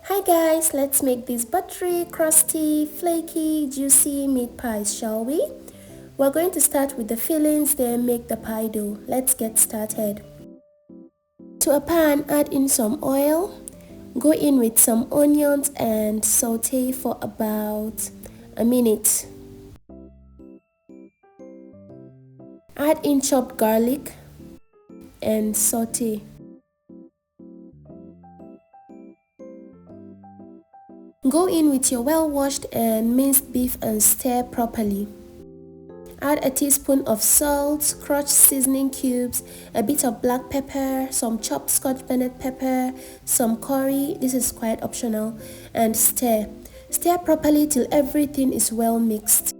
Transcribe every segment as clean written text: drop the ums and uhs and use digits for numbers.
Hi guys, let's make these buttery, crusty, flaky, juicy meat pies, shall we? We're going to start with the fillings, then make the pie dough. Let's get started. To a pan, add in some oil. Go in with some onions and saute for about a minute. Add in chopped garlic and saute. Go in with your well-washed and minced beef and stir properly. Add a teaspoon of salt, crushed seasoning cubes, a bit of black pepper, some chopped Scotch bonnet pepper, some curry, this is quite optional, and stir. Stir properly till everything is well mixed.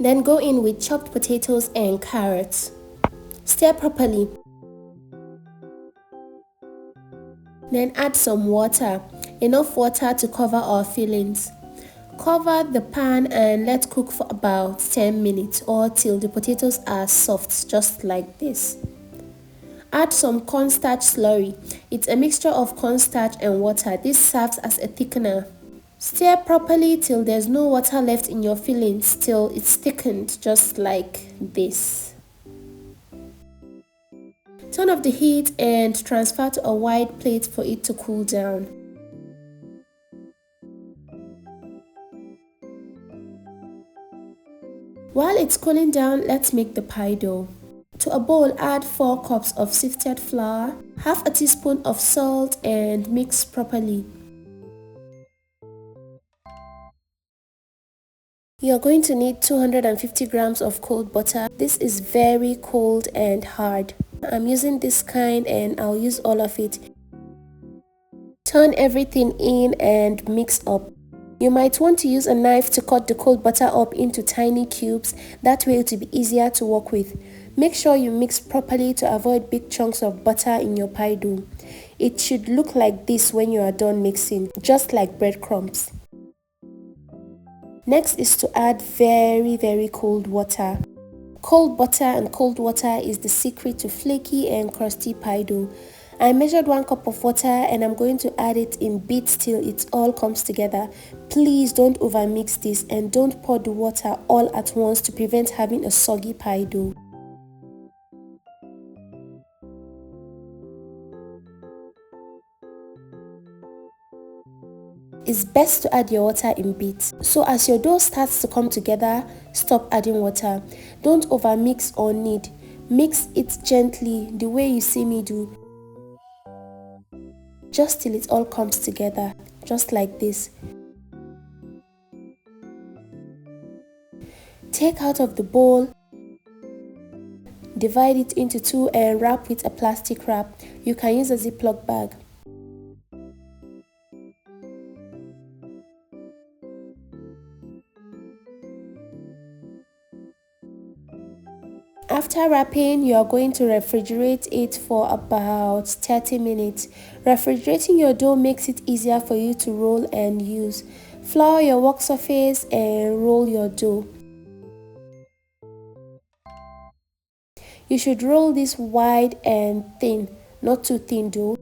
Then go in with chopped potatoes and carrots. Stir properly. Then add some water, enough water to cover our fillings. Cover the pan and let cook for about 10 minutes or till the potatoes are soft, just like this. Add some cornstarch slurry. It's a mixture of cornstarch and water. This serves as a thickener. Stir properly till there's no water left in your fillings, till it's thickened, just like this. Turn off the heat and transfer to a wide plate for it to cool down. While it's cooling down, let's make the pie dough. To a bowl, add 4 cups of sifted flour, half a teaspoon of salt and mix properly. You're going to need 250 grams of cold butter. This is very cold and hard. I'm using this kind and I'll use all of it. Turn everything in and mix up. You might want to use a knife to cut the cold butter up into tiny cubes, that way it will be easier to work with. Make sure you mix properly to avoid big chunks of butter in your pie dough. It should look like this when you are done mixing, just like breadcrumbs. Next is to add very cold water. Cold butter and cold water is the secret to flaky and crusty pie dough. I measured 1 cup of water and I'm going to add it in bits till it all comes together. Please don't overmix this and don't pour the water all at once to prevent having a soggy pie dough. It's best to add your water in bits. So as your dough starts to come together, stop adding water. Don't overmix or knead. Mix it gently, the way you see me do. Just till it all comes together, just like this. Take out of the bowl, divide it into 2 and wrap with a plastic wrap. You can use a Ziploc bag. After wrapping, you are going to refrigerate it for about 30 minutes. Refrigerating your dough makes it easier for you to roll and use. Flour your work surface and roll your dough. You should roll this wide and thin, not too thin though.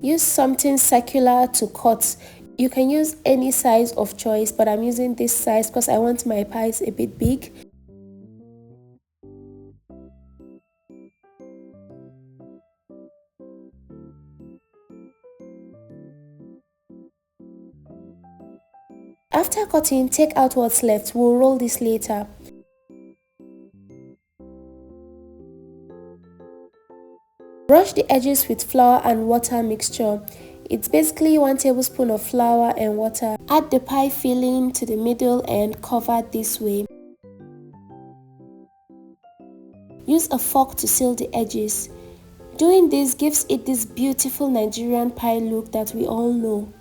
Use something circular to cut. You can use any size of choice, but I'm using this size because I want my pies a bit big. After cutting, take out what's left. We'll roll this later. Brush the edges with flour and water mixture. It's basically 1 tablespoon of flour and water. Add the pie filling to the middle and cover this way. Use a fork to seal the edges. Doing this gives it this beautiful Nigerian pie look that we all know.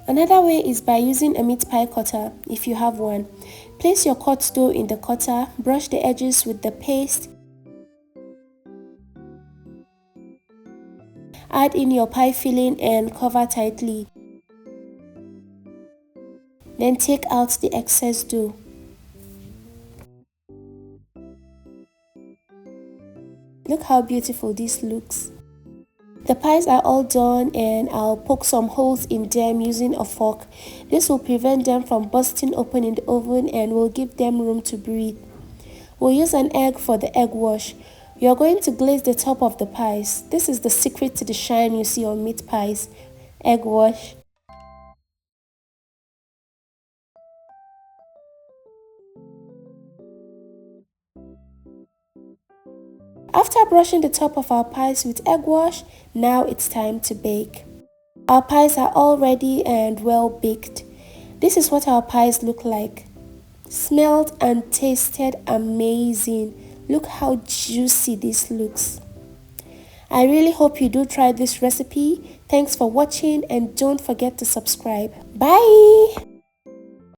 Another way is by using a meat pie cutter, if you have one. Place your cut dough in the cutter, brush the edges with the paste. Add in your pie filling and cover tightly. Then take out the excess dough. Look how beautiful this looks. The pies are all done and I'll poke some holes in them using a fork. This will prevent them from busting open in the oven and will give them room to breathe. We'll use an egg for the egg wash. You're going to glaze the top of the pies. This is the secret to the shine you see on meat pies. Egg wash. After brushing the top of our pies with egg wash, now it's time to bake. Our pies are all ready and well baked. This is what our pies look like. Smelled and tasted amazing. Look how juicy this looks. I really hope you do try this recipe. Thanks for watching and don't forget to subscribe. Bye!